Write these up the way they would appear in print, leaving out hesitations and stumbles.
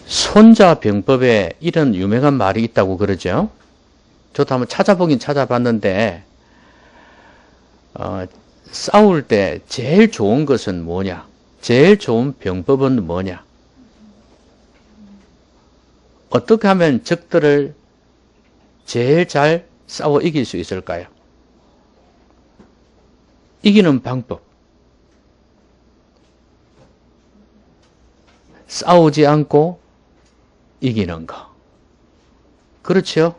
손자병법에 이런 유명한 말이 있다고 그러죠. 저도 한번 찾아보긴 찾아봤는데 싸울 때 제일 좋은 것은 뭐냐? 제일 좋은 병법은 뭐냐? 어떻게 하면 적들을 제일 잘 싸워 이길 수 있을까요? 이기는 방법. 싸우지 않고 이기는 거. 그렇죠?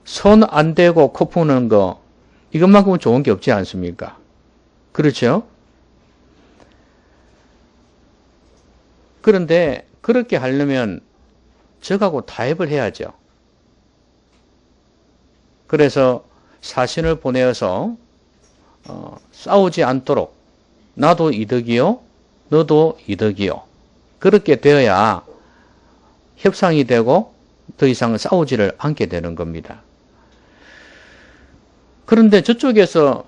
손 안 대고 코 푸는 거, 이것만큼은 좋은 게 없지 않습니까? 그렇죠? 그런데 그렇게 하려면 적하고 타협을 해야죠. 그래서 사신을 보내어서 싸우지 않도록 나도 이득이요, 너도 이득이요. 그렇게 되어야 협상이 되고 더 이상 싸우지를 않게 되는 겁니다. 그런데 저쪽에서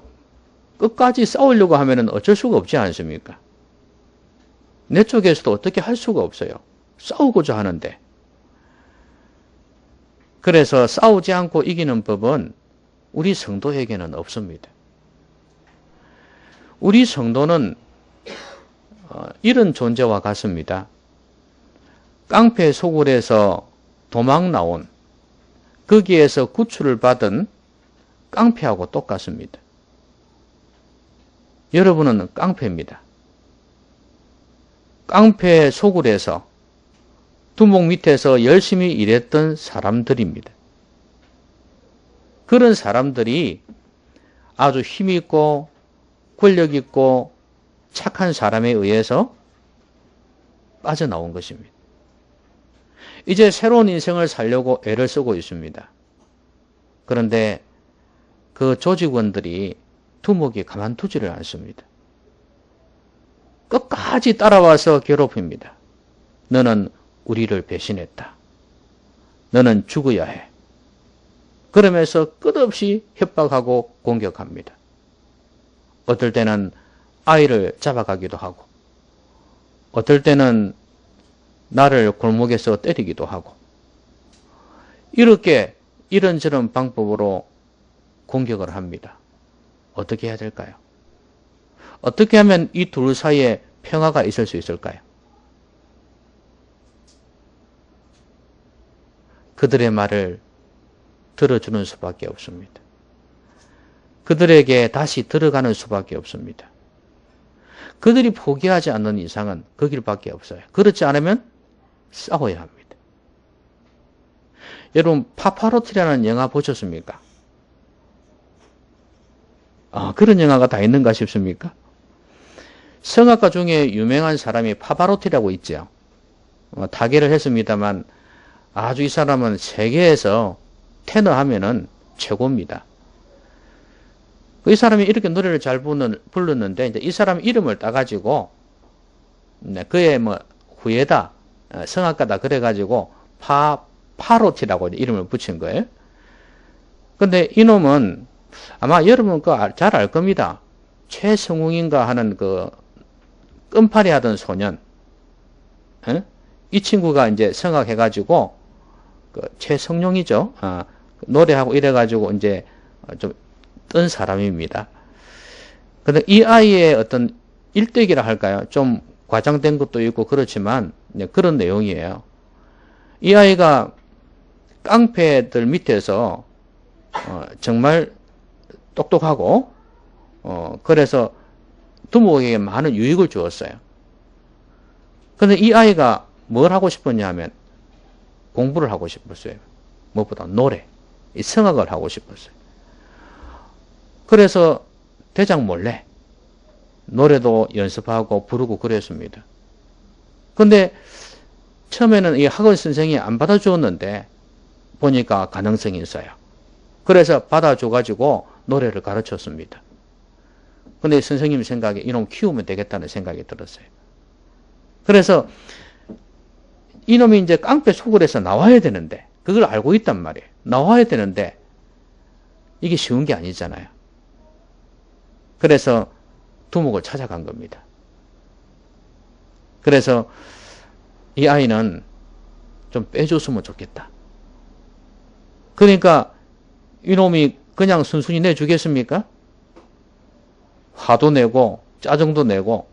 끝까지 싸우려고 하면 어쩔 수가 없지 않습니까? 내 쪽에서도 어떻게 할 수가 없어요. 싸우고자 하는데. 그래서 싸우지 않고 이기는 법은 우리 성도에게는 없습니다. 우리 성도는 이런 존재와 같습니다. 깡패 소굴에서 도망 나온, 거기에서 구출을 받은 깡패하고 똑같습니다. 여러분은 깡패입니다. 깡패 소굴에서 두목 밑에서 열심히 일했던 사람들입니다. 그런 사람들이 아주 힘있고 권력있고 착한 사람에 의해서 빠져나온 것입니다. 이제 새로운 인생을 살려고 애를 쓰고 있습니다. 그런데 그 조직원들이 두목이 가만두지를 않습니다. 끝까지 따라와서 괴롭힙니다. 너는 우리를 배신했다. 너는 죽어야 해. 그러면서 끝없이 협박하고 공격합니다. 어떨 때는 아이를 잡아가기도 하고, 어떨 때는 나를 골목에서 때리기도 하고, 이렇게 이런저런 방법으로 공격을 합니다. 어떻게 해야 될까요? 어떻게 하면 이 둘 사이에 평화가 있을 수 있을까요? 그들의 말을 들어주는 수밖에 없습니다. 그들에게 다시 들어가는 수밖에 없습니다. 그들이 포기하지 않는 이상은 그 길밖에 없어요. 그렇지 않으면 싸워야 합니다. 여러분, 파파로티라는 영화 보셨습니까? 그런 영화가 다 있는가 싶습니까? 성악가 중에 유명한 사람이 파파로티라고 있죠. 타계를 했습니다만 아주 이 사람은 세계에서 테너 하면은 최고입니다. 이 사람이 이렇게 노래를 잘 불렀는데 이제 이 사람 이름을 따가지고 그의 후예다, 성악가다 그래가지고 파로티라고 이름을 붙인 거예요. 근데 이놈은 아마 여러분 잘 알 겁니다. 최성웅인가 하는 그 끈파리 하던 소년, 이 친구가 이제 성악해가지고 최성룡이죠. 노래하고 이래가지고 이제 좀 뜬 사람입니다. 근데 이 아이의 어떤 일대기라 할까요? 좀 과장된 것도 있고 그렇지만 그런 내용이에요. 이 아이가 깡패들 밑에서 정말 똑똑하고 그래서 두목에게 많은 유익을 주었어요. 그런데 이 아이가 뭘 하고 싶었냐 하면 공부를 하고 싶었어요. 무엇보다 노래, 이 성악을 하고 싶었어요. 그래서 대장 몰래 노래도 연습하고 부르고 그랬습니다. 근데 처음에는 이 학원 선생이 안 받아주었는데 보니까 가능성이 있어요. 그래서 받아줘가지고 노래를 가르쳤습니다. 근데 선생님 생각에 이놈 키우면 되겠다는 생각이 들었어요. 그래서 이놈이 이제 깡패 소굴에서 나와야 되는데, 그걸 알고 있단 말이에요. 나와야 되는데 이게 쉬운 게 아니잖아요. 그래서 두목을 찾아간 겁니다. 그래서 이 아이는 좀 빼줬으면 좋겠다. 그러니까 이놈이 그냥 순순히 내주겠습니까? 화도 내고 짜증도 내고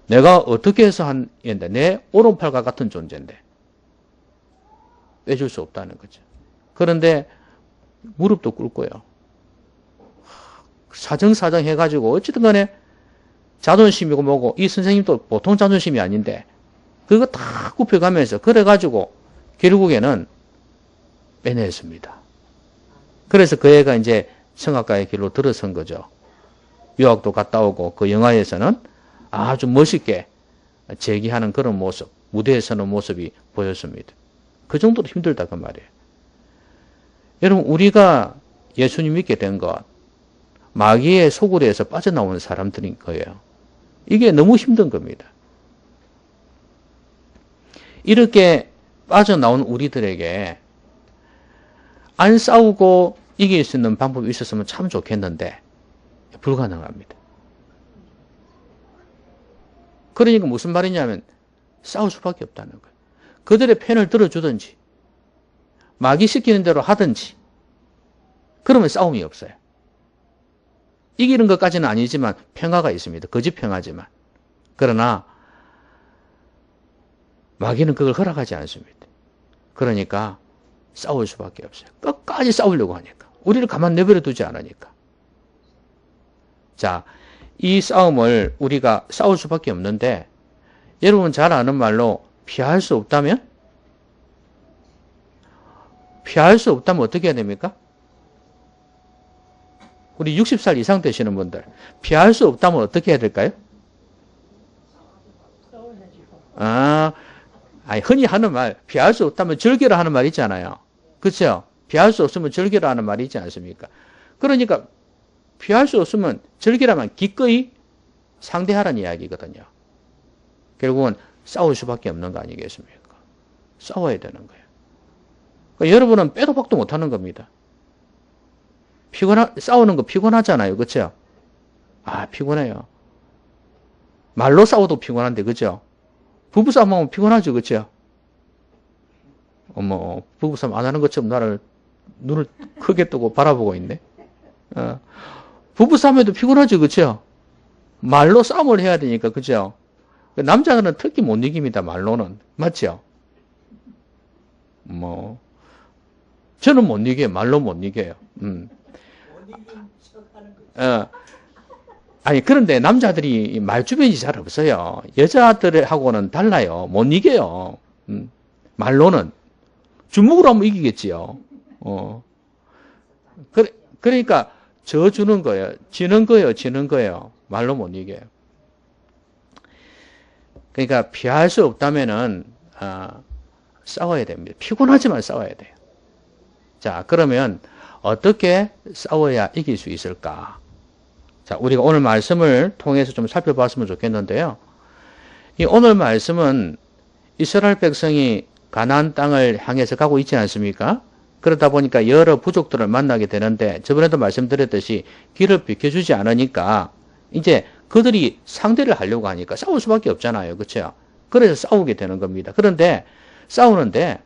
내가 어떻게 해서 한 얘인데 내 오른팔과 같은 존재인데 빼줄 수 없다는 거죠. 그런데 무릎도 꿇고요. 사정사정 해가지고 어쨌든 간에 자존심이고 뭐고 이 선생님도 보통 자존심이 아닌데 그거 다 굽혀가면서 그래가지고 결국에는 빼냈습니다. 그래서 그 애가 이제 성악가의 길로 들어선 거죠. 유학도 갔다 오고 그 영화에서는 아주 멋있게 제기하는 그런 모습, 무대에 서는 모습이 보였습니다. 그 정도로 힘들다 그 말이에요. 여러분 우리가 예수님 믿게 된 것 마귀의 소굴에서 빠져나오는 사람들인 거예요. 이게 너무 힘든 겁니다. 이렇게 빠져나온 우리들에게 안 싸우고 이길 수 있는 방법이 있었으면 참 좋겠는데 불가능합니다. 그러니까 무슨 말이냐면 싸울 수밖에 없다는 거예요. 그들의 편을 들어주든지 마귀 시키는 대로 하든지 그러면 싸움이 없어요. 이기는 것까지는 아니지만 평화가 있습니다. 거짓 평화지만. 그러나 마귀는 그걸 허락하지 않습니다. 그러니까 싸울 수밖에 없어요. 끝까지 싸우려고 하니까. 우리를 가만 내버려 두지 않으니까. 자, 이 싸움을 우리가 싸울 수밖에 없는데 여러분 잘 아는 말로 피할 수 없다면? 피할 수 없다면 어떻게 해야 됩니까? 우리 60살 이상 되시는 분들 피할 수 없다면 어떻게 해야 될까요? 아니 흔히 하는 말 피할 수 없다면 즐기라 하는 말 있잖아요. 그렇죠? 피할 수 없으면 즐기라 하는 말이 있지 않습니까? 그러니까 피할 수 없으면 즐기라면 기꺼이 상대하라는 이야기거든요. 결국은 싸울 수밖에 없는 거 아니겠습니까? 싸워야 되는 거예요. 그러니까 여러분은 빼도 박도 못하는 겁니다. 싸우는 거 피곤하잖아요. 그렇죠? 피곤해요. 말로 싸워도 피곤한데, 그죠? 부부싸움 하면 피곤하죠. 그죠? 부부싸움 안 하는 것처럼 나를 눈을 크게 뜨고 바라보고 있네. 부부싸움에도 피곤하죠. 그죠? 말로 싸움을 해야 되니까, 그죠? 남자는 특히 못 이깁니다. 말로는. 맞죠? 저는 못 이겨요. 말로 못 이겨요. 아니, 그런데 남자들이 말주변이 잘 없어요. 여자들하고는 달라요. 못 이겨요. 말로는. 주먹으로 하면 이기겠지요. 그러니까, 져 주는 거예요. 지는 거예요. 말로 못 이겨요. 그러니까, 피할 수 없다면은, 싸워야 됩니다. 피곤하지만 싸워야 돼요. 자, 그러면, 어떻게 싸워야 이길 수 있을까? 자, 우리가 오늘 말씀을 통해서 좀 살펴봤으면 좋겠는데요. 이 오늘 말씀은 이스라엘 백성이 가나안 땅을 향해서 가고 있지 않습니까? 그러다 보니까 여러 부족들을 만나게 되는데 저번에도 말씀드렸듯이 길을 비켜주지 않으니까 이제 그들이 상대를 하려고 하니까 싸울 수밖에 없잖아요. 그렇죠? 그래서 싸우게 되는 겁니다. 그런데 싸우는데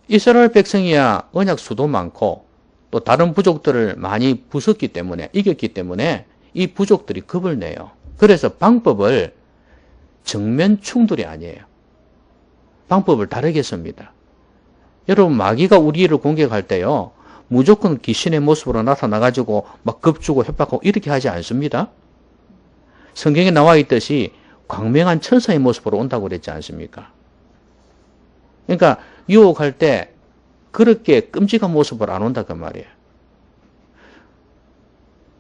이스라엘 백성이야 언약 수도 많고 또 다른 부족들을 많이 부쉈기 때문에 이겼기 때문에 이 부족들이 겁을 내요. 그래서 방법을 정면 충돌이 아니에요. 방법을 다르게 씁니다. 여러분 마귀가 우리를 공격할 때요. 무조건 귀신의 모습으로 나타나가지고 막 겁주고 협박하고 이렇게 하지 않습니다. 성경에 나와 있듯이 광명한 천사의 모습으로 온다고 그랬지 않습니까? 그러니까 유혹할 때 그렇게 끔찍한 모습으로 안 온다 그 말이에요.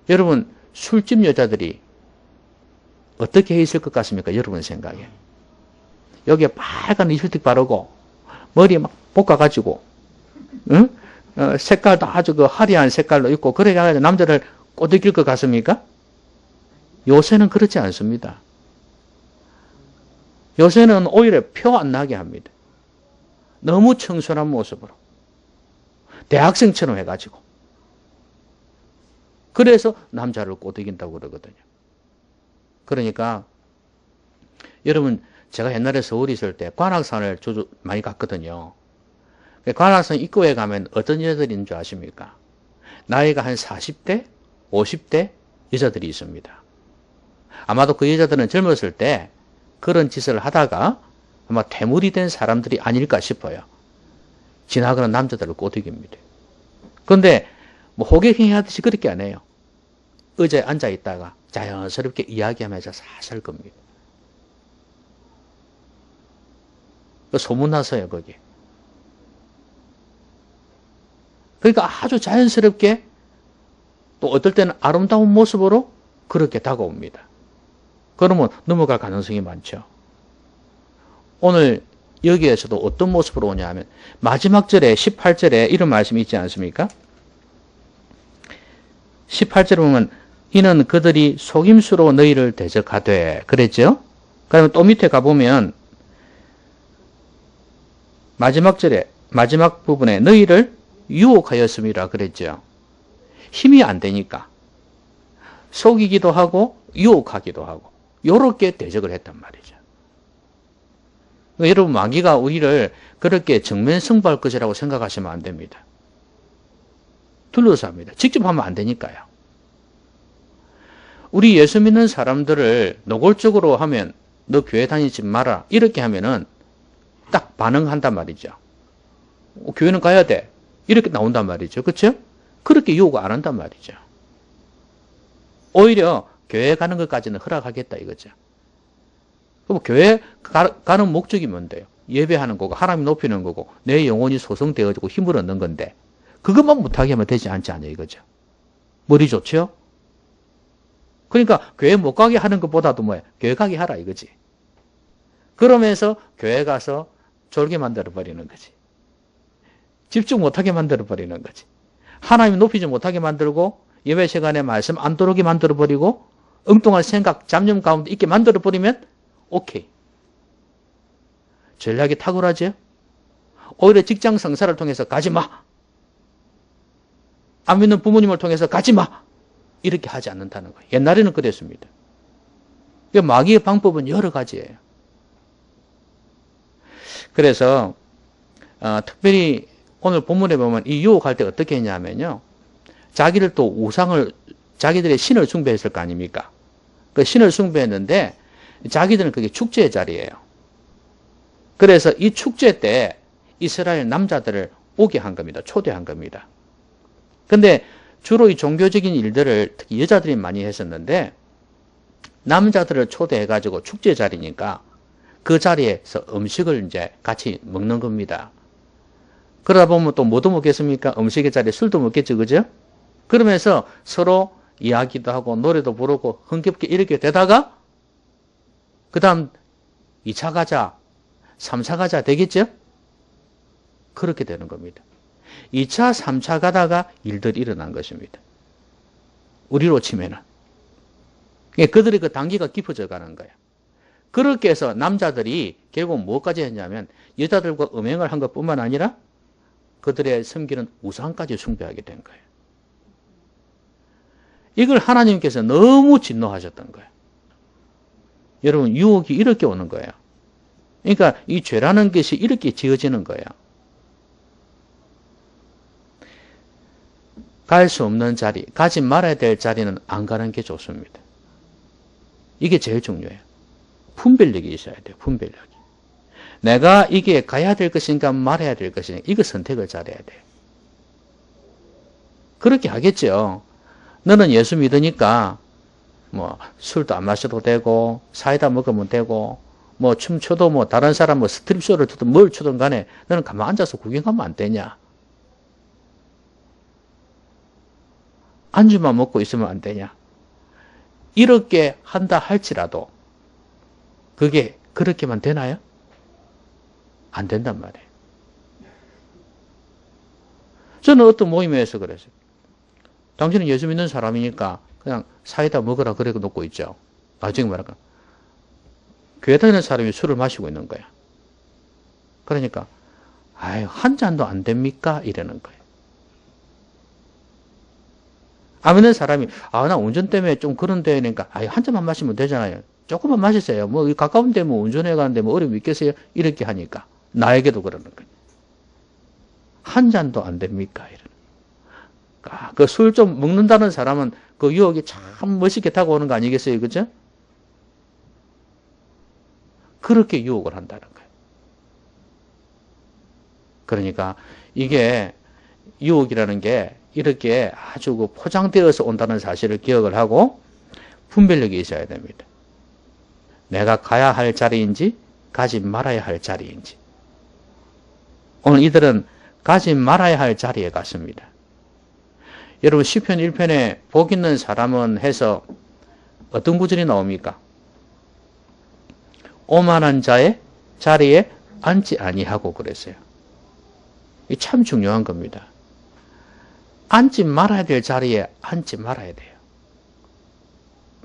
여러분 술집 여자들이 어떻게 있을 것 같습니까? 여러분 생각에. 여기에 빨간 립스틱 바르고 머리에 막 볶아가지고 응? 색깔도 아주 그 화려한 색깔로 있고 그래 가지고 남자를 꼬드길 것 같습니까? 요새는 그렇지 않습니다. 요새는 오히려 표 안 나게 합니다. 너무 청순한 모습으로. 대학생처럼 해가지고. 그래서 남자를 꼬드긴다고 그러거든요. 그러니까 여러분 제가 옛날에 서울에 있을 때 관악산을 자주 많이 갔거든요. 관악산 입구에 가면 어떤 여자들이 있는 줄 아십니까? 나이가 한 40대, 50대 여자들이 있습니다. 아마도 그 여자들은 젊었을 때 그런 짓을 하다가 아마 퇴물이 된 사람들이 아닐까 싶어요. 지나가는 남자들을 꼬드깁니다. 그런데 뭐 호객행위 하듯이 그렇게 안 해요. 의자에 앉아 있다가 자연스럽게 이야기하면서 살살 겁니다. 소문났어요, 거기. 그러니까 아주 자연스럽게 또 어떨 때는 아름다운 모습으로 그렇게 다가옵니다. 그러면 넘어갈 가능성이 많죠. 오늘 여기에서도 어떤 모습으로 오냐 하면 마지막 절에 18절에 이런 말씀이 있지 않습니까? 18절에 보면 이는 그들이 속임수로 너희를 대적하되 그랬죠? 그러면 또 밑에 가보면 마지막 절에 마지막 부분에 너희를 유혹하였음이라 그랬죠. 힘이 안 되니까 속이기도 하고 유혹하기도 하고 요렇게 대적을 했단 말이죠. 그러니까 여러분 마귀가 우리를 그렇게 정면 승부할 것이라고 생각하시면 안 됩니다. 둘러서 합니다. 직접 하면 안 되니까요. 우리 예수 믿는 사람들을 노골적으로 하면 너 교회 다니지 마라 이렇게 하면은 딱 반응한단 말이죠. 교회는 가야 돼 이렇게 나온단 말이죠. 그렇죠? 그렇게 유혹 안 한단 말이죠. 오히려 교회 가는 것까지는 허락하겠다 이거죠. 그럼 교회 가는 목적이 뭔데요? 예배하는 거고 하나님 높이는 거고 내 영혼이 소성되어지고 힘을 얻는 건데 그것만 못하게 하면 되지 않지 않냐 이거죠. 머리 좋죠? 그러니까 교회 못 가게 하는 것보다도 뭐야? 교회 가게 하라 이거지. 그러면서 교회 가서 졸게 만들어버리는 거지. 집중 못하게 만들어버리는 거지. 하나님 높이지 못하게 만들고 예배 시간에 말씀 안 들어오게 만들어버리고 엉뚱한 생각, 잡념 가운데 있게 만들어버리면 오케이. 전략이 탁월하죠? 오히려 직장 상사를 통해서 가지 마. 안 믿는 부모님을 통해서 가지 마. 이렇게 하지 않는다는 거예요. 옛날에는 그랬습니다. 마귀의 방법은 여러 가지예요. 그래서 특별히 오늘 본문에 보면 이 유혹할 때 어떻게 했냐면요. 자기들 또 우상을 자기들의 신을 숭배했을 거 아닙니까? 그 신을 숭배했는데 자기들은 그게 축제의 자리예요. 그래서 이 축제 때 이스라엘 남자들을 오게 한 겁니다. 초대한 겁니다. 근데 주로 이 종교적인 일들을 특히 여자들이 많이 했었는데 남자들을 초대해가지고 축제 자리니까 그 자리에서 음식을 이제 같이 먹는 겁니다. 그러다 보면 또 뭐도 먹겠습니까? 음식의 자리에 술도 먹겠죠, 그죠? 그러면서 서로 이야기도 하고 노래도 부르고 흥겹게 이렇게 되다가 그 다음 2차 가자, 3차 가자 되겠죠? 그렇게 되는 겁니다. 2차, 3차 가다가 일들이 일어난 것입니다. 우리로 치면은. 그들의 그 단계가 깊어져 가는 거예요. 그렇게 해서 남자들이 결국 뭐까지 했냐면 여자들과 음행을 한 것뿐만 아니라 그들의 섬기는 우상까지 숭배하게 된 거예요. 이걸 하나님께서 너무 진노하셨던 거예요. 여러분 유혹이 이렇게 오는 거예요. 그러니까 이 죄라는 것이 이렇게 지어지는 거예요. 갈 수 없는 자리, 가지 말아야 될 자리는 안 가는 게 좋습니다. 이게 제일 중요해요. 분별력이 있어야 돼요. 분별력이. 내가 이게 가야 될 것인가 말아야 될 것인가 이거 선택을 잘해야 돼요. 그렇게 하겠죠. 너는 예수 믿으니까 뭐 술도 안 마셔도 되고 사이다 먹으면 되고 뭐 춤춰도 뭐 다른 사람 뭐 스트립쇼를 추든 뭘 추든 간에 너는 가만 앉아서 구경하면 안 되냐. 안주만 먹고 있으면 안 되냐. 이렇게 한다 할지라도 그게 그렇게만 되나요? 안 된단 말이에요. 저는 어떤 모임에서 그랬어요. 당신은 예수 믿는 사람이니까 그냥 사이다 먹으라 그래 놓고 있죠. 나중에 말할까. 교회 다니는 사람이 술을 마시고 있는 거야. 그러니까 아유 한 잔도 안 됩니까? 이러는 거예요. 안 믿는 사람이 나 운전 때문에 좀 그런데 그러니까 아유 한 잔만 마시면 되잖아요. 조금만 마시세요. 뭐 가까운데 뭐 운전해 가는데 뭐 어려움 있겠어요? 이렇게 하니까 나에게도 그러는 거예요. 한 잔도 안 됩니까? 이런. 그 술 좀 먹는다는 사람은 그 유혹이 참 멋있게 다가오는 거 아니겠어요? 그죠? 그렇게 유혹을 한다는 거예요. 그러니까 이게 유혹이라는 게 이렇게 아주 그 포장되어서 온다는 사실을 기억을 하고 분별력이 있어야 됩니다. 내가 가야 할 자리인지 가지 말아야 할 자리인지. 오늘 이들은 가지 말아야 할 자리에 갔습니다. 여러분 시편 1편에 복 있는 사람은 해서 어떤 구절이 나옵니까? 오만한 자의 자리에 앉지 아니하고 그랬어요. 이게 참 중요한 겁니다. 앉지 말아야 될 자리에 앉지 말아야 돼요.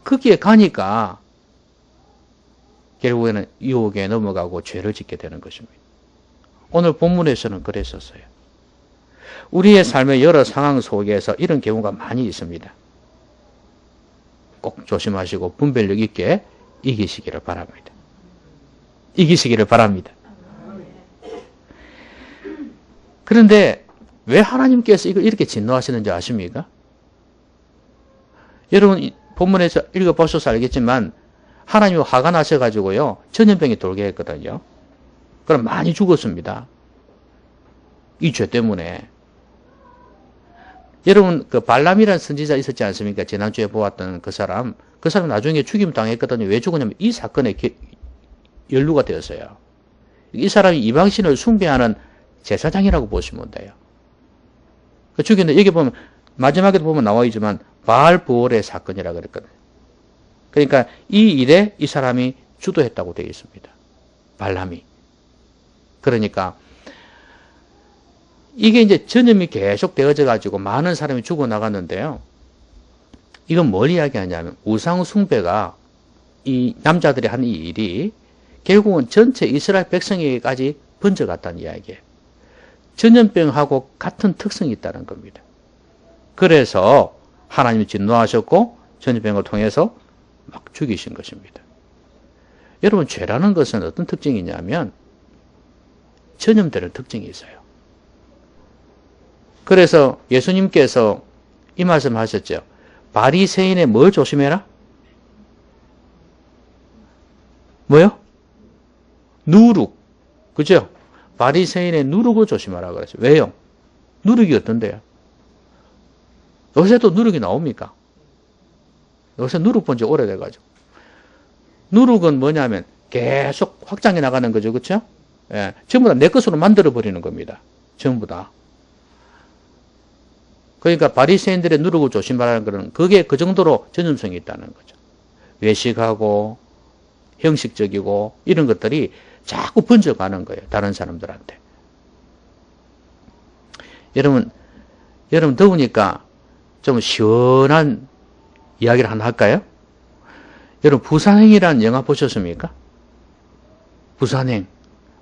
거기에 가니까 결국에는 유혹에 넘어가고 죄를 짓게 되는 것입니다. 오늘 본문에서는 그랬었어요. 우리의 삶의 여러 상황 속에서 이런 경우가 많이 있습니다. 꼭 조심하시고 분별력 있게 이기시기를 바랍니다. 이기시기를 바랍니다. 그런데 왜 하나님께서 이걸 이렇게 진노하시는지 아십니까? 여러분 본문에서 읽어보셔서 알겠지만 하나님이 화가 나셔가지고요 전염병이 돌게 했거든요. 그럼 많이 죽었습니다. 이 죄 때문에. 여러분 그 발람이라는 선지자 있었지 않습니까? 지난주에 보았던 그 사람 나중에 죽임 당했거든요. 왜 죽었냐면 이 사건에 연루가 되었어요. 이 사람이 이방신을 숭배하는 제사장이라고 보시면 돼요. 죽였는데 여기 보면 마지막에도 보면 나와 있지만 바알부올의 사건이라고 그랬거든요. 그러니까 이 일에 이 사람이 주도했다고 되어 있습니다. 발람이. 그러니까 이게 이제 전염이 계속 되어져 가지고 많은 사람이 죽어나갔는데요. 이건 뭘 이야기하냐면 우상 숭배가 이 남자들이 한 이 일이 결국은 전체 이스라엘 백성에게까지 번져갔다는 이야기예요. 전염병하고 같은 특성이 있다는 겁니다. 그래서 하나님이 진노하셨고 전염병을 통해서 막 죽이신 것입니다. 여러분 죄라는 것은 어떤 특징이냐면 전염되는 특징이 있어요. 그래서 예수님께서 이 말씀 하셨죠. 바리새인의 뭘 조심해라? 뭐요? 누룩. 그죠? 바리새인의 누룩을 조심하라 그랬어요. 왜요? 누룩이 어떤데요? 요새도 누룩이 나옵니까? 요새 누룩 본 지 오래돼가지고. 누룩은 뭐냐면 계속 확장해 나가는 거죠. 그렇죠? 예, 전부 다 내 것으로 만들어버리는 겁니다. 전부 다. 그러니까 바리새인들의 누룩을 조심하라는 것은 그게 그 정도로 전염성이 있다는 거죠. 외식하고 형식적이고 이런 것들이 자꾸 번져가는 거예요. 다른 사람들한테. 여러분 더우니까 좀 시원한 이야기를 하나 할까요? 여러분 부산행이라는 영화 보셨습니까? 부산행.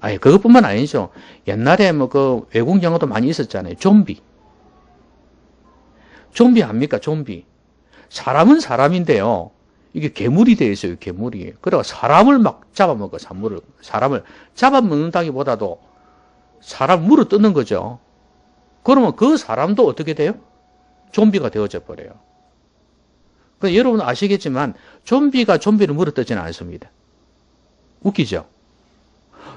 아니 그것뿐만 아니죠. 옛날에 뭐 그 외국 영화도 많이 있었잖아요. 좀비 압니까? 좀비. 사람은 사람인데요. 이게 괴물이 되어 있어요. 괴물이. 그래서 사람을 막 잡아먹어. 사람을 잡아먹는다기보다도 사람 물어 뜯는 거죠. 그러면 그 사람도 어떻게 돼요? 좀비가 되어져 버려요. 여러분 아시겠지만 좀비가 좀비를 물어 뜯지는 않습니다. 웃기죠?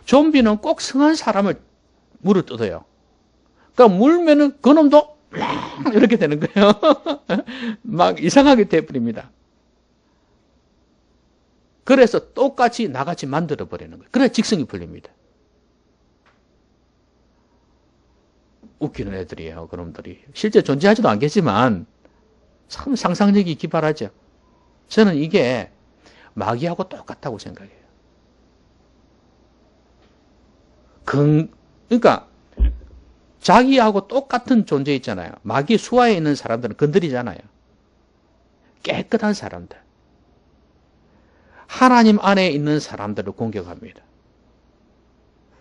좀비는 꼭 성한 사람을 물어 뜯어요. 그러니까 물면은 그놈도 이렇게 되는 거예요. 막 이상하게 돼버립니다. 그래서 똑같이 나같이 만들어버리는 거예요. 그래야 직성이 풀립니다. 웃기는 애들이에요. 그놈들이. 실제 존재하지도 않겠지만 참 상상력이 기발하죠. 저는 이게 마귀하고 똑같다고 생각해요. 그러니까 자기하고 똑같은 존재 있잖아요. 마귀 수하에 있는 사람들은 건드리잖아요. 깨끗한 사람들. 하나님 안에 있는 사람들을 공격합니다.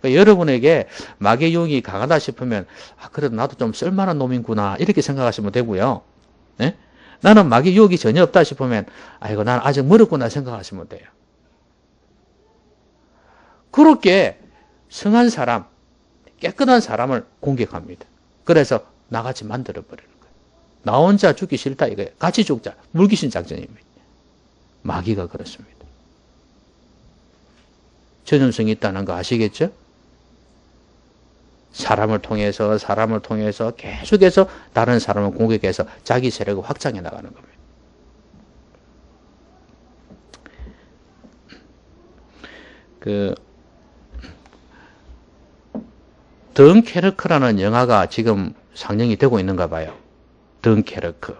그러니까 여러분에게 마귀의 유혹이 강하다 싶으면 그래도 나도 좀 쓸만한 놈이구나 이렇게 생각하시면 되고요. 네? 나는 마귀의 유혹이 전혀 없다 싶으면 아이고 나는 아직 멀었구나 생각하시면 돼요. 그렇게 성한 사람, 깨끗한 사람을 공격합니다. 그래서 나같이 만들어버리는 거예요. 나 혼자 죽기 싫다 이거예요. 같이 죽자. 물귀신 작전입니다. 마귀가 그렇습니다. 전염성이 있다는 거 아시겠죠? 사람을 통해서 계속해서 다른 사람을 공격해서 자기 세력을 확장해 나가는 겁니다. 덩케르크라는 영화가 지금 상영이 되고 있는가 봐요. 덩케르크.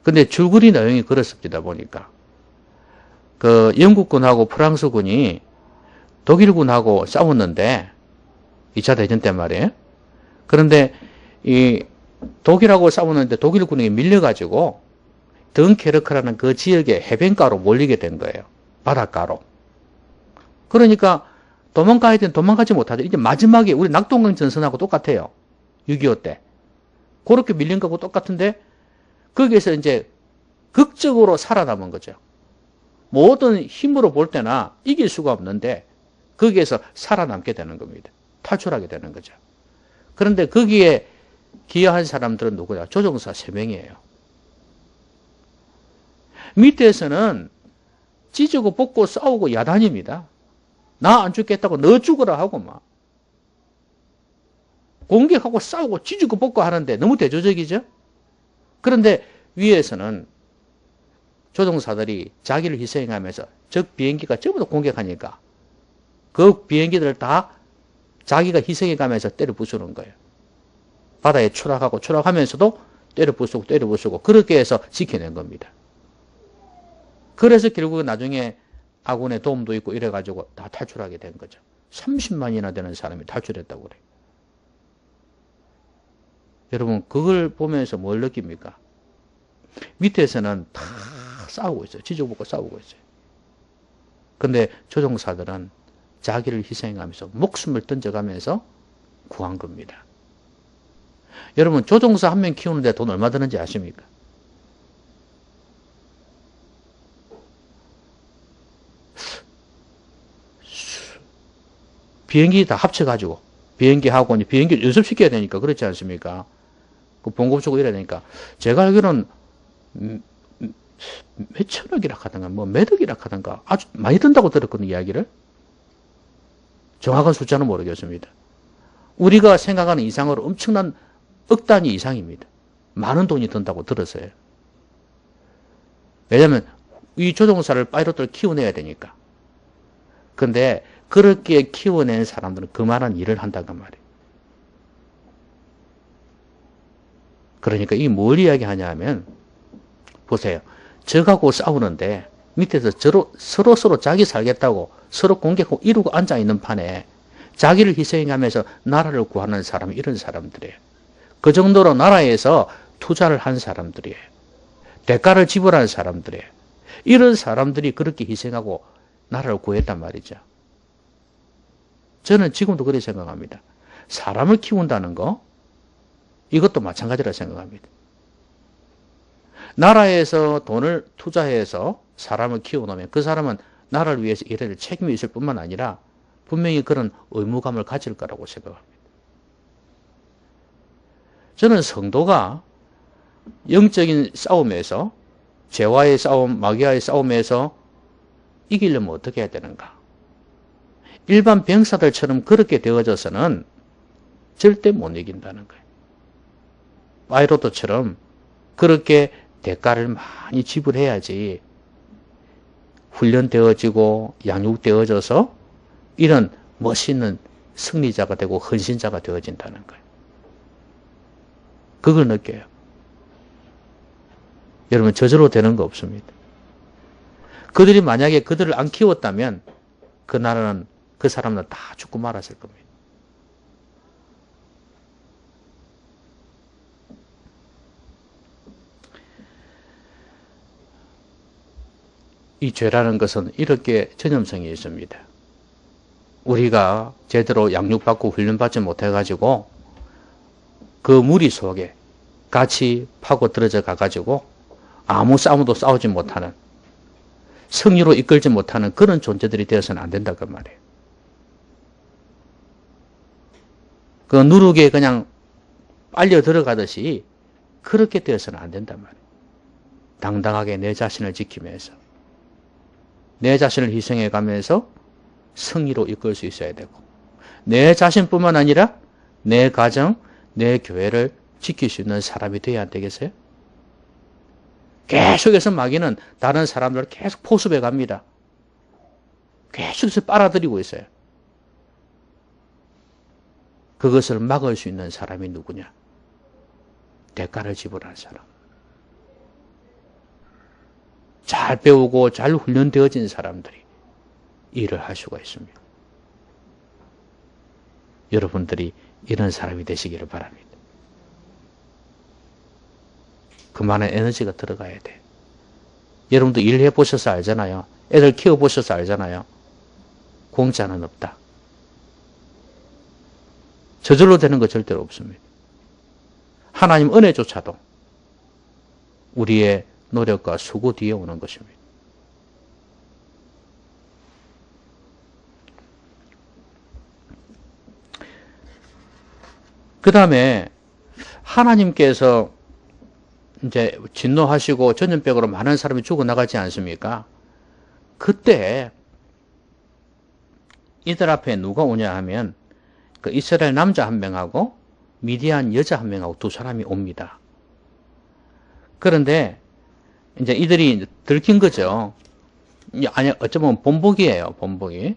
근데 줄거리 내용이 그렇습니다, 보니까. 영국군하고 프랑스군이 독일군하고 싸웠는데, 2차 대전 때 말이에요. 그런데, 독일하고 싸웠는데 독일군이 밀려가지고, 덩케르크라는 그 지역의 해변가로 몰리게 된 거예요. 바닷가로. 그러니까, 도망가야 되는 도망가지 못하죠. 이제 마지막에 우리 낙동강 전선하고 똑같아요. 6.25 때. 그렇게 밀린 거하고 똑같은데, 거기에서 이제 극적으로 살아남은 거죠. 모든 힘으로 볼 때나 이길 수가 없는데, 거기에서 살아남게 되는 겁니다. 탈출하게 되는 거죠. 그런데 거기에 기여한 사람들은 누구냐? 조종사 3명이에요. 밑에서는 찢고 뽑고 싸우고 야단입니다. 나 안 죽겠다고 너 죽으라 하고 막 공격하고 싸우고 찢고 뽑고 하는데 너무 대조적이죠. 그런데 위에서는 조종사들이 자기를 희생하면서 적 비행기가 전부 다 공격하니까 그 비행기들을 다 자기가 희생해가면서 때려 부수는 거예요. 바다에 추락하면서도 때려 부수고 그렇게 해서 지켜낸 겁니다. 그래서 결국은 나중에 아군의 도움도 있고 이래가지고 다 탈출하게 된 거죠. 30만이나 되는 사람이 탈출했다고 그래요. 여러분 그걸 보면서 뭘 느낍니까? 밑에서는 다 싸우고 있어요. 지져먹고 싸우고 있어요. 근데 조종사들은 자기를 희생하면서 목숨을 던져가면서 구한 겁니다. 여러분 조종사 한 명 키우는데 돈 얼마 드는지 아십니까? 비행기 다 합쳐가지고 비행기하고 비행기 연습시켜야 되니까 그렇지 않습니까? 그 봉급 주고 이래야 되니까 제가 알기로는 몇 천억이라 하던가 몇 억이라 하던가 아주 많이 든다고 들었거든요. 이야기를. 정확한 숫자는 모르겠습니다. 우리가 생각하는 이상으로 엄청난 억 단위 이상입니다. 많은 돈이 든다고 들었어요. 왜냐하면 이 조종사를 파이럿들 키워내야 되니까. 근데 그렇게 키워낸 사람들은 그만한 일을 한다고 말이에요. 그러니까 이게 뭘 이야기하냐 면 보세요. 적하고 싸우는데 밑에서 서로 자기 살겠다고 서로 공격하고 이루고 앉아있는 판에 자기를 희생하면서 나라를 구하는 사람이 이런 사람들이에요. 그 정도로 나라에서 투자를 한 사람들이에요. 대가를 지불한 사람들이에요. 이런 사람들이 그렇게 희생하고 나라를 구했단 말이죠. 저는 지금도 그렇게 생각합니다. 사람을 키운다는 거 이것도 마찬가지라 생각합니다. 나라에서 돈을 투자해서 사람을 키워놓으면 그 사람은 나라를 위해서 일할 책임이 있을 뿐만 아니라 분명히 그런 의무감을 가질 거라고 생각합니다. 저는 성도가 영적인 싸움에서 죄와의 싸움, 마귀와의 싸움에서 이기려면 어떻게 해야 되는가? 일반 병사들처럼 그렇게 되어져서는 절대 못 이긴다는 거예요. 파이로트처럼 그렇게 대가를 많이 지불해야지 훈련되어지고 양육되어져서 이런 멋있는 승리자가 되고 헌신자가 되어진다는 거예요. 그걸 느껴요. 여러분 저절로 되는 거 없습니다. 그들이 만약에 그들을 안 키웠다면 그 나라는 그 사람은 다 죽고 말았을 겁니다. 이 죄라는 것은 이렇게 전염성이 있습니다. 우리가 제대로 양육받고 훈련받지 못해가지고 그 무리 속에 같이 파고 들어져 가가지고 아무 싸움도 싸우지 못하는 승리로 이끌지 못하는 그런 존재들이 되어서는 안 된다 그 말이에요. 그 누룩에 그냥 빨려 들어가듯이 그렇게 되어서는 안 된단 말이에요. 당당하게 내 자신을 지키면서 내 자신을 희생해 가면서 승리로 이끌 수 있어야 되고 내 자신뿐만 아니라 내 가정, 내 교회를 지킬 수 있는 사람이 되어야 안 되겠어요? 계속해서 마귀는 다른 사람들을 계속 포섭해 갑니다. 계속해서 빨아들이고 있어요. 그것을 막을 수 있는 사람이 누구냐? 대가를 지불한 사람. 잘 배우고 잘 훈련되어진 사람들이 일을 할 수가 있습니다. 여러분들이 이런 사람이 되시기를 바랍니다. 그 많은 에너지가 들어가야 돼. 여러분도 일해 보셔서 알잖아요. 애들 키워 보셔서 알잖아요. 공짜는 없다. 저절로 되는 거 절대로 없습니다. 하나님 은혜조차도 우리의 노력과 수고 뒤에 오는 것입니다. 그 다음에 하나님께서 이제 진노하시고 전염병으로 많은 사람이 죽어나가지 않습니까? 그때 이들 앞에 누가 오냐 하면 그 이스라엘 남자 한 명하고 미디안 여자 한 명하고 두 사람이 옵니다. 그런데 이제 이들이 들킨 거죠. 아니, 어쩌면 본보기예요, 본보기.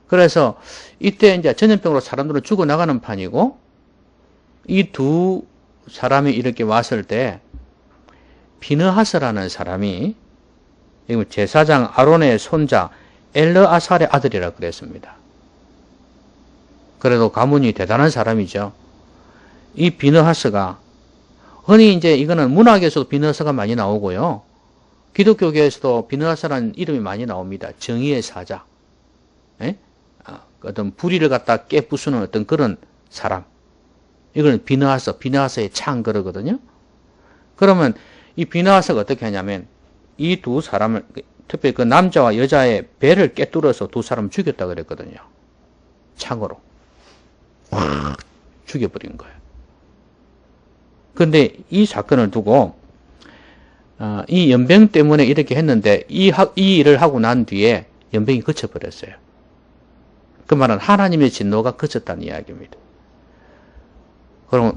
그래서 이때 이제 전염병으로 사람들은 죽어나가는 판이고 이 두 사람이 이렇게 왔을 때 비느하스라는 사람이 제사장 아론의 손자 엘르아살의 아들이라 그랬습니다. 그래도 가문이 대단한 사람이죠. 이 비느하스가 흔히 이제 이거는 문학에서도 비느하스가 많이 나오고요. 기독교계에서도 비느하스라는 이름이 많이 나옵니다. 정의의 사자. 예? 어떤 불의를 갖다 깨부수는 어떤 그런 사람. 이거는 비느하스의 창 그러거든요. 그러면 이 비느하스가 어떻게 하냐면 이 두 사람을 특별히 그 남자와 여자의 배를 깨뚫어서 두 사람을 죽였다 그랬거든요. 창으로. 확 죽여버린 거예요. 그런데 이 사건을 두고 이 연병 때문에 이렇게 했는데 이 일을 하고 난 뒤에 연병이 그쳐버렸어요. 그 말은 하나님의 진노가 그쳤다는 이야기입니다.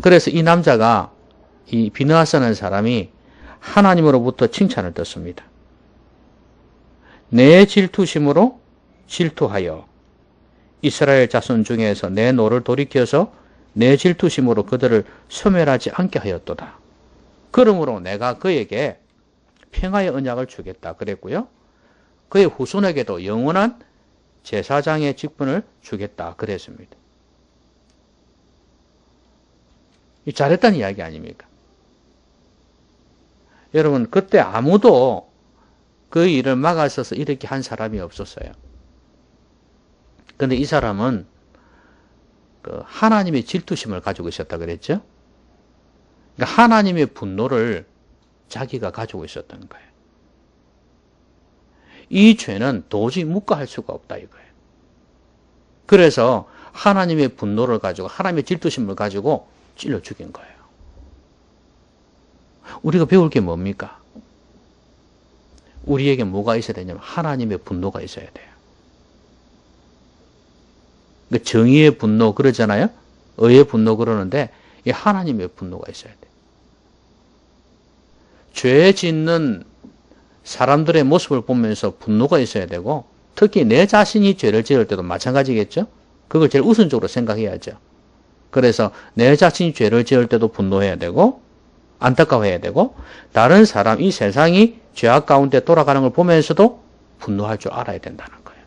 그래서 이 남자가 이 비느하스라는 사람이 하나님으로부터 칭찬을 듣습니다. 내 질투심으로 질투하여 이스라엘 자손 중에서 내 노를 돌이켜서 내 질투심으로 그들을 소멸하지 않게 하였도다. 그러므로 내가 그에게 평화의 언약을 주겠다 그랬고요. 그의 후손에게도 영원한 제사장의 직분을 주겠다 그랬습니다. 잘했다는 이야기 아닙니까? 여러분 그때 아무도 그 일을 막아서서 이렇게 한 사람이 없었어요. 그런데 이 사람은 그 하나님의 질투심을 가지고 있었다 그랬죠? 그러니까 하나님의 분노를 자기가 가지고 있었던 거예요. 이 죄는 도저히 묵과할 수가 없다 이거예요. 그래서 하나님의 분노를 가지고 하나님의 질투심을 가지고 찔러 죽인 거예요. 우리가 배울 게 뭡니까? 우리에게 뭐가 있어야 되냐면 하나님의 분노가 있어야 돼요. 정의의 분노 그러잖아요. 의의 분노 그러는데 이 하나님의 분노가 있어야 돼요. 죄 짓는 사람들의 모습을 보면서 분노가 있어야 되고 특히 내 자신이 죄를 지을 때도 마찬가지겠죠. 그걸 제일 우선적으로 생각해야죠. 그래서 내 자신이 죄를 지을 때도 분노해야 되고 안타까워해야 되고 다른 사람, 이 세상이 죄악 가운데 돌아가는 걸 보면서도 분노할 줄 알아야 된다는 거예요.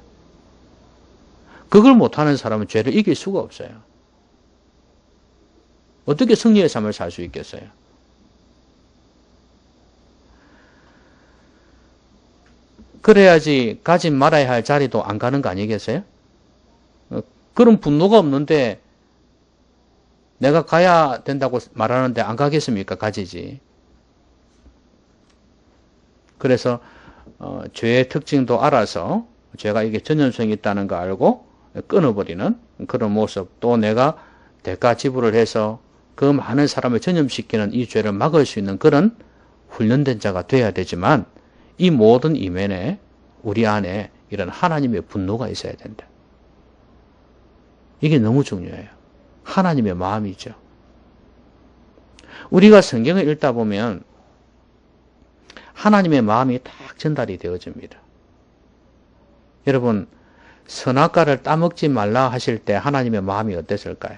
그걸 못하는 사람은 죄를 이길 수가 없어요. 어떻게 승리의 삶을 살 수 있겠어요? 그래야지 가지 말아야 할 자리도 안 가는 거 아니겠어요? 그런 분노가 없는데 내가 가야 된다고 말하는데 안 가겠습니까? 가지지. 그래서 죄의 특징도 알아서 죄가 이게 전염성이 있다는 거 알고 끊어버리는 그런 모습, 또 내가 대가 지불을 해서 그 많은 사람을 전염시키는 이 죄를 막을 수 있는 그런 훈련된 자가 돼야 되지만, 이 모든 이면에 우리 안에 이런 하나님의 분노가 있어야 된다. 이게 너무 중요해요. 하나님의 마음이죠. 우리가 성경을 읽다 보면 하나님의 마음이 딱 전달이 되어집니다. 여러분, 선악과를 따먹지 말라 하실 때 하나님의 마음이 어땠을까요?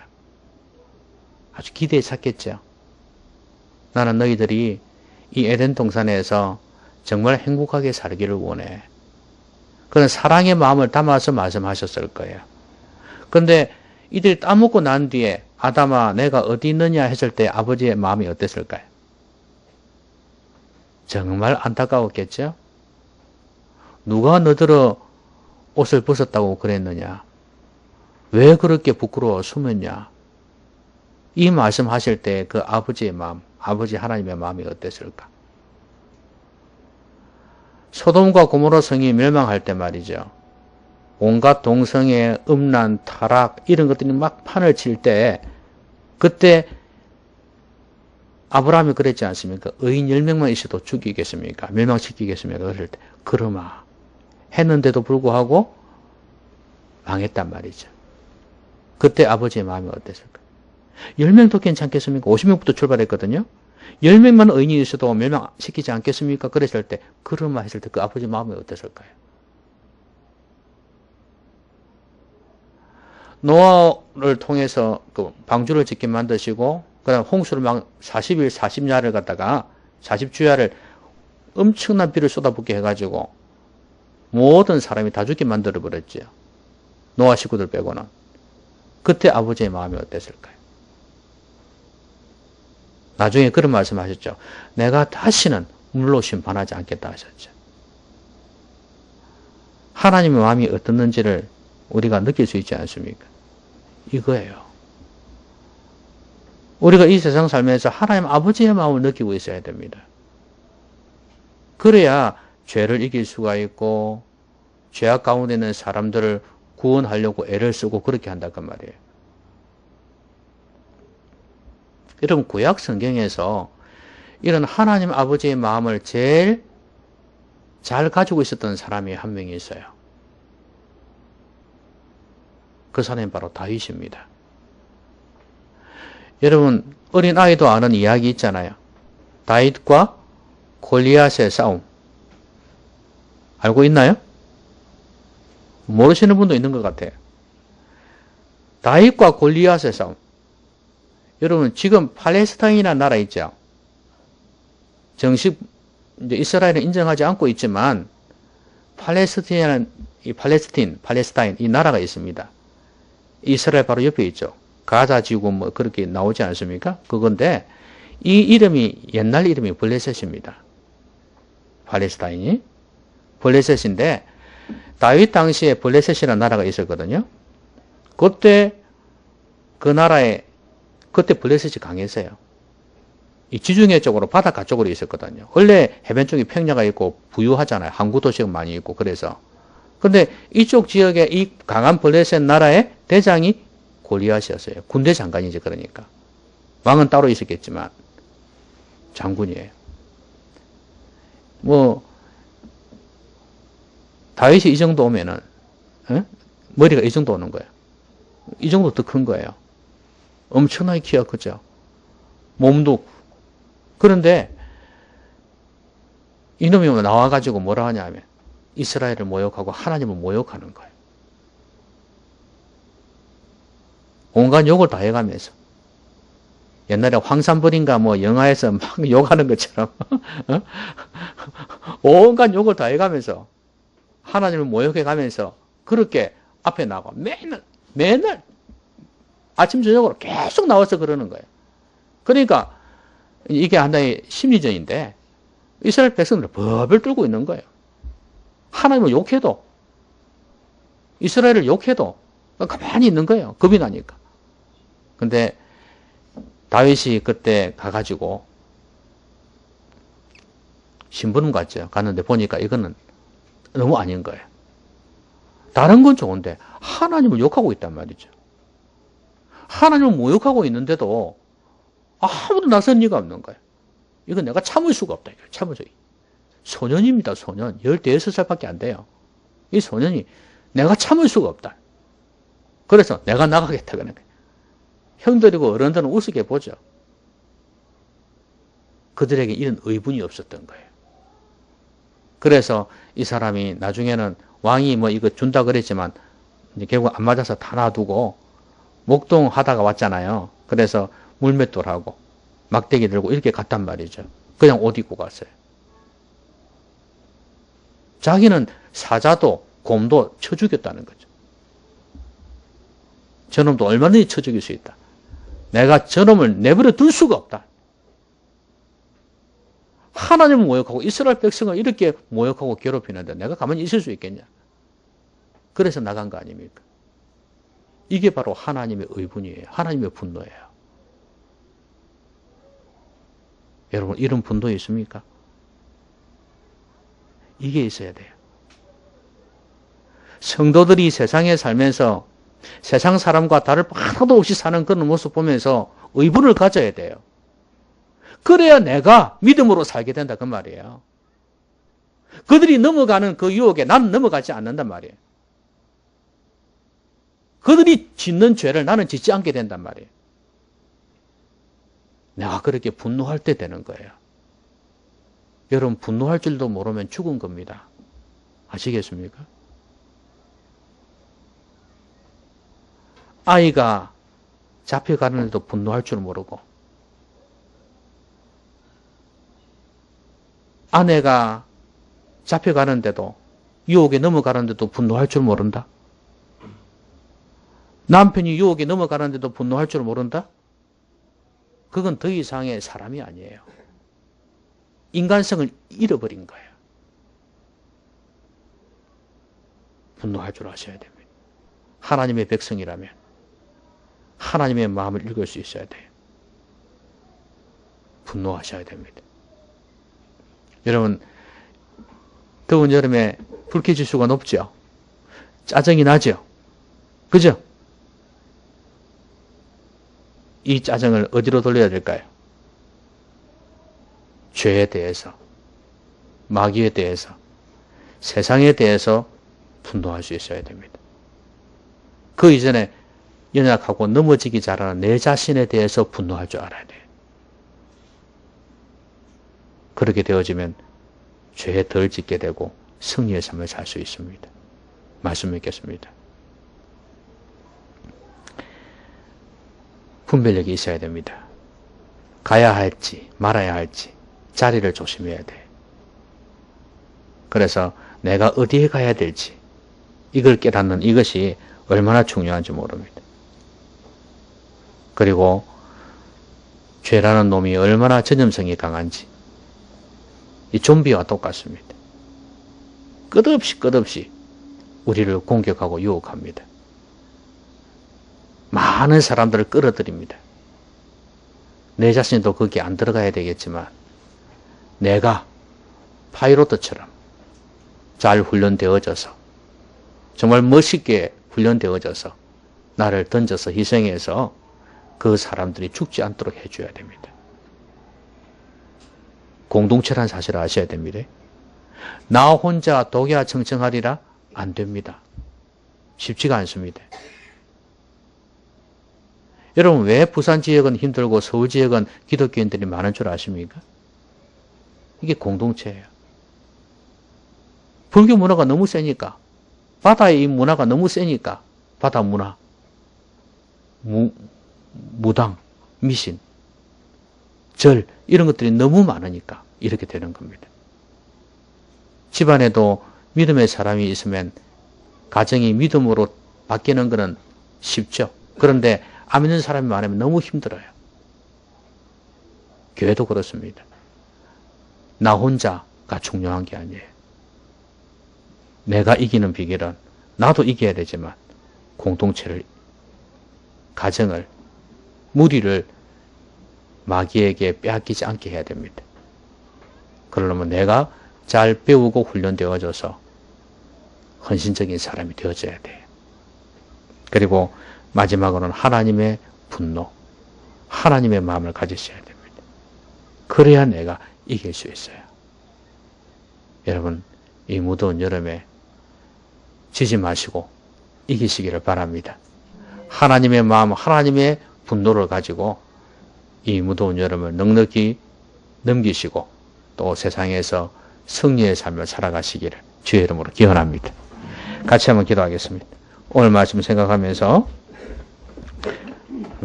아주 기대에 찼겠죠. 나는 너희들이 이 에덴 동산에서 정말 행복하게 살기를 원해. 그런 사랑의 마음을 담아서 말씀하셨을 거예요. 그런데 이들이 따먹고 난 뒤에 아담아 내가 어디 있느냐 했을 때 아버지의 마음이 어땠을까요? 정말 안타까웠겠죠? 누가 너더러 옷을 벗었다고 그랬느냐? 왜 그렇게 부끄러워 숨었냐? 이 말씀하실 때 그 아버지의 마음, 아버지 하나님의 마음이 어땠을까? 소돔과 고모라 성이 멸망할 때 말이죠. 온갖 동성애, 음란, 타락 이런 것들이 막 판을 칠 때 그때 아브라함이 그랬지 않습니까? 의인 10명만 있어도 죽이겠습니까? 멸망시키겠습니까? 그럴 때 그러마 했는데도 불구하고 망했단 말이죠. 그때 아버지의 마음이 어땠을까? 10명도 괜찮겠습니까? 50명부터 출발했거든요. 10명만 의인이 있어도 멸망시키지 않겠습니까? 그랬을 때 그러마 했을 때 그 아버지 마음이 어땠을까요? 노아를 통해서 그 방주를 짓게 만드시고 그다음 홍수를 막 40일 40야를 갖다가 40주야를 엄청난 비를 쏟아붓게 해가지고 모든 사람이 다 죽게 만들어 버렸죠. 노아 식구들 빼고는. 그때 아버지의 마음이 어땠을까요? 나중에 그런 말씀하셨죠. 내가 다시는 물로 심판하지 않겠다 하셨죠. 하나님의 마음이 어떻는지를 우리가 느낄 수 있지 않습니까? 이거예요. 우리가 이 세상 살면서 하나님 아버지의 마음을 느끼고 있어야 됩니다. 그래야 죄를 이길 수가 있고 죄악 가운데 있는 사람들을 구원하려고 애를 쓰고 그렇게 한다고 말이에요. 여러분, 구약 성경에서 이런 하나님 아버지의 마음을 제일 잘 가지고 있었던 사람이 한 명이 있어요. 그 사람이 바로 다윗입니다. 여러분, 어린 아이도 아는 이야기 있잖아요. 다윗과 골리앗의 싸움. 알고 있나요? 모르시는 분도 있는 것 같아요. 다윗과 골리앗의 싸움. 여러분, 지금 팔레스타인이라는 나라 있죠? 정식 이제 이스라엘은 인정하지 않고 있지만 팔레스타인 이 나라가 있습니다. 이스라엘 바로 옆에 있죠. 가자 지구 뭐 그렇게 나오지 않습니까? 그건데 이 이름이 옛날 이름이 블레셋입니다. 팔레스타인이 블레셋인데 다윗 당시에 블레셋이라는 나라가 있었거든요. 그때 그 나라에 그때 블레셋이 강했어요. 이 지중해 쪽으로 바닷가 쪽으로 있었거든요. 원래 해변 쪽이 평야가 있고 부유하잖아요. 항구 도시가 많이 있고 그래서. 근데 이쪽 지역에 이 강한 블레셋 나라의 대장이 골리앗이었어요. 군대 장관이지 그러니까. 왕은 따로 있었겠지만 장군이에요. 뭐 다윗이 이 정도 오면은 머리가 이 정도 오는 거예요. 이 정도 더 큰 거예요. 엄청나게 키가 크죠. 몸도. 그런데 이놈이 나와가지고 뭐라 하냐면 이스라엘을 모욕하고 하나님을 모욕하는 거예요. 온갖 욕을 다 해가면서. 옛날에 황산벌인가 뭐 영화에서 막 욕하는 것처럼 온갖 욕을 다 해가면서 하나님을 모욕해가면서 그렇게 앞에 나가 맨날 아침 저녁으로 계속 나와서 그러는 거예요. 그러니까 이게 하나의 심리전인데 이스라엘 백성들은 벌벌 떨고 있는 거예요. 하나님을 욕해도 이스라엘을 욕해도 가만히 있는 거예요. 겁이 나니까. 근데 다윗이 그때 가가지고 심부름 갔죠. 갔는데 보니까 이거는 너무 아닌 거예요. 다른 건 좋은데 하나님을 욕하고 있단 말이죠. 하나님을 모욕하고 있는데도 아무도 나설 리가 없는 거예요. 이건 내가 참을 수가 없다. 참을 수. 소년입니다. 소년. 15살밖에 안 돼요. 이 소년이 내가 참을 수가 없다. 그래서 내가 나가겠다. 그러는 거예요. 형들이고 어른들은 우습게 보죠. 그들에게 이런 의분이 없었던 거예요. 그래서 이 사람이 나중에는 왕이 뭐 이거 준다 그랬지만 이제 결국 안 맞아서 다 놔두고 목동하다가 왔잖아요. 그래서 물맷돌하고 막대기 들고 이렇게 갔단 말이죠. 그냥 옷 입고 갔어요. 자기는 사자도 곰도 쳐 죽였다는 거죠. 저놈도 얼마든지 쳐 죽일 수 있다. 내가 저놈을 내버려 둘 수가 없다. 하나님을 모욕하고 이스라엘 백성을 이렇게 모욕하고 괴롭히는데 내가 가만히 있을 수 있겠냐. 그래서 나간 거 아닙니까? 이게 바로 하나님의 의분이에요. 하나님의 분노예요. 여러분 이런 분노 있습니까? 이게 있어야 돼요. 성도들이 세상에 살면서 세상 사람과 다를 바 하나도 없이 사는 그런 모습 보면서 의분을 가져야 돼요. 그래야 내가 믿음으로 살게 된다 그 말이에요. 그들이 넘어가는 그 유혹에 나는 넘어가지 않는단 말이에요. 그들이 짓는 죄를 나는 짓지 않게 된단 말이에요. 내가 그렇게 분노할 때 되는 거예요. 여러분 분노할 줄도 모르면 죽은 겁니다. 아시겠습니까? 아이가 잡혀가는데도 분노할 줄 모르고 아내가 잡혀가는데도 유혹에 넘어가는데도 분노할 줄 모른다? 남편이 유혹에 넘어가는데도 분노할 줄 모른다? 그건 더 이상의 사람이 아니에요. 인간성을 잃어버린 거예요. 분노할 줄 아셔야 됩니다. 하나님의 백성이라면 하나님의 마음을 읽을 수 있어야 돼요. 분노하셔야 됩니다. 여러분 더운 여름에 불쾌지수가 높죠? 짜증이 나죠? 그죠? 이 짜증을 어디로 돌려야 될까요? 죄에 대해서, 마귀에 대해서, 세상에 대해서 분노할 수 있어야 됩니다. 그 이전에 연약하고 넘어지기 잘하는 내 자신에 대해서 분노할 줄 알아야 돼요. 그렇게 되어지면 죄에 덜 짓게 되고 승리의 삶을 살 수 있습니다. 말씀 맺겠습니다. 분별력이 있어야 됩니다. 가야 할지 말아야 할지 자리를 조심해야 돼요. 그래서 내가 어디에 가야 될지 이걸 깨닫는 이것이 얼마나 중요한지 모릅니다. 그리고 죄라는 놈이 얼마나 전염성이 강한지 이 좀비와 똑같습니다. 끝없이 우리를 공격하고 유혹합니다. 많은 사람들을 끌어들입니다. 내 자신도 거기에 안 들어가야 되겠지만 내가 파이로트처럼 잘 훈련되어져서 정말 멋있게 훈련되어져서 나를 던져서 희생해서 그 사람들이 죽지 않도록 해줘야 됩니다. 공동체란 사실을 아셔야 됩니다. 나 혼자 독야 청청하리라? 안 됩니다. 쉽지가 않습니다. 여러분 왜 부산 지역은 힘들고 서울 지역은 기독교인들이 많은 줄 아십니까? 이게 공동체예요. 불교 문화가 너무 세니까 바다의 이 문화가 너무 세니까 바다 문화, 무당, 미신, 절 이런 것들이 너무 많으니까 이렇게 되는 겁니다. 집안에도 믿음의 사람이 있으면 가정이 믿음으로 바뀌는 것은 쉽죠. 그런데 안 믿는 사람이 많으면 너무 힘들어요. 교회도 그렇습니다. 나 혼자가 중요한 게 아니에요. 내가 이기는 비결은 나도 이겨야 되지만 공동체를, 가정을, 무리를 마귀에게 빼앗기지 않게 해야 됩니다. 그러려면 내가 잘 배우고 훈련되어져서 헌신적인 사람이 되어져야 돼요. 그리고 마지막으로는 하나님의 분노, 하나님의 마음을 가지셔야 됩니다. 그래야 내가 이길 수 있어요. 여러분, 이 무더운 여름에 지지 마시고 이기시기를 바랍니다. 하나님의 마음, 하나님의 분노를 가지고 이 무더운 여름을 넉넉히 넘기시고 또 세상에서 승리의 삶을 살아가시기를 주의 이름으로 기원합니다. 같이 한번 기도하겠습니다. 오늘 말씀 생각하면서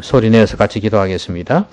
소리 내어서 같이 기도하겠습니다.